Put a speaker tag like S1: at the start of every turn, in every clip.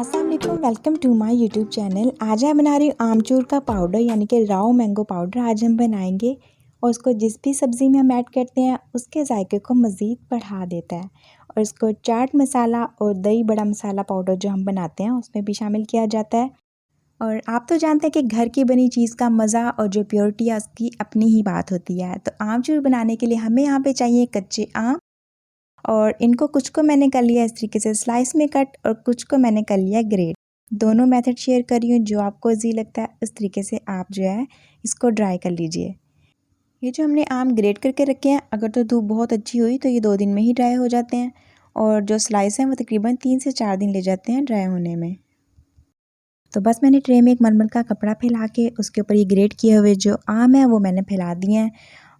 S1: अस्सलाम वालेकुम, welcome to my YouTube channel. आज मैं बना रही हूँ आमचूर का पाउडर यानी कि राव मैंगो पाउडर। आज हम बनाएंगे और इसको जिस भी सब्ज़ी में हम ऐड करते हैं उसके जायके को मज़ीद बढ़ा देता है। और इसको चाट मसाला और दही बड़ा मसाला पाउडर जो हम बनाते हैं उसमें भी शामिल किया जाता है। और आप तो जानते हैं कि घर की बनी चीज़ का मज़ा और जो प्योरिटी है उसकी अपनी ही बात होती है। तो आमचूर बनाने के लिए हमें यहाँ पे चाहिए कच्चे आम, और इनको कुछ को मैंने कर लिया इस तरीके से स्लाइस में कट और कुछ को मैंने कर लिया ग्रेट। दोनों मेथड शेयर कर रही हूँ, जो आपको ईजी लगता है उस तरीके से आप जो है इसको ड्राई कर लीजिए। ये जो हमने आम ग्रेट करके रखे हैं, अगर तो धूप बहुत अच्छी हुई तो ये 2 दिन में ही ड्राई हो जाते हैं, और जो स्लाइस हैं वो तकरीबन 3 से 4 दिन ले जाते हैं ड्राई होने में। तो बस मैंने ट्रे में एक मलमल का कपड़ा फैला के उसके ऊपर ये ग्रेट किए हुए जो आम है वो मैंने फैला दिए हैं।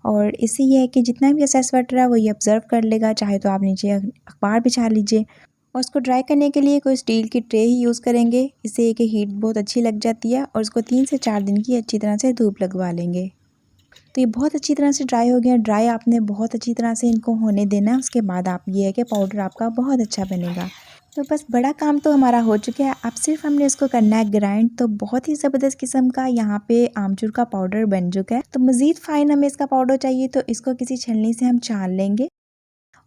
S1: और इससे ये है कि जितना भी एक्सेस वाटर है वो ये ऑब्ज़र्व कर लेगा। चाहे तो आप नीचे अखबार बिछा लीजिए। और उसको ड्राई करने के लिए कोई स्टील की ट्रे ही यूज़ करेंगे, इससे कि हीट बहुत अच्छी लग जाती है। और इसको 3 से 4 दिन की अच्छी तरह से धूप लगवा लेंगे। तो ये बहुत अच्छी तरह से ड्राई हो गया। ड्राई आपने बहुत अच्छी तरह से इनको होने देना है, उसके बाद आप ये है कि पाउडर आपका बहुत अच्छा बनेगा। तो बस बड़ा काम तो हमारा हो चुका है, अब सिर्फ हमने इसको करना है ग्राइंड। तो बहुत ही ज़बरदस्त किस्म का यहाँ पे आमचूर का पाउडर बन चुका है। तो मज़ीद फाइन हमें इसका पाउडर चाहिए तो इसको किसी छलनी से हम छान लेंगे,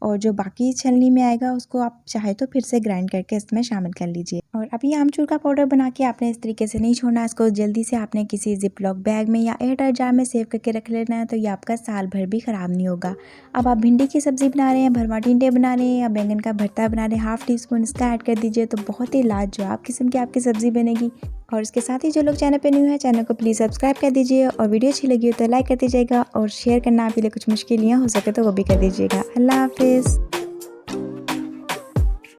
S1: और जो बाकी छलनी में आएगा उसको आप चाहे तो फिर से ग्राइंड करके इसमें शामिल कर लीजिए। और अभी आमचूर का पाउडर बना के आपने इस तरीके से नहीं छोड़ना, इसको जल्दी से आपने किसी जिप लॉक बैग में या एयरटाइट जार में सेव करके रख लेना है, तो ये आपका साल भर भी ख़राब नहीं होगा। अब आप भिंडी की सब्ज़ी बना रहे हैं, भरवा टिंडे बना रहे हैं या बैंगन का भरता बना रहे हैं, हाफ़ टी स्पून इसका ऐड कर दीजिए, तो बहुत ही लाजवाब किस्म की आपकी सब्ज़ी बनेगी। और इसके साथ ही जो लोग चैनल पे न्यू है, चैनल को प्लीज़ सब्सक्राइब कर दीजिए, और वीडियो अच्छी लगी हो तो लाइक कर दीजिएगा, और शेयर करना आपके लिए कुछ मुश्किल हो सके तो वो भी कर दीजिएगा। अल्लाह हाफ़िज़।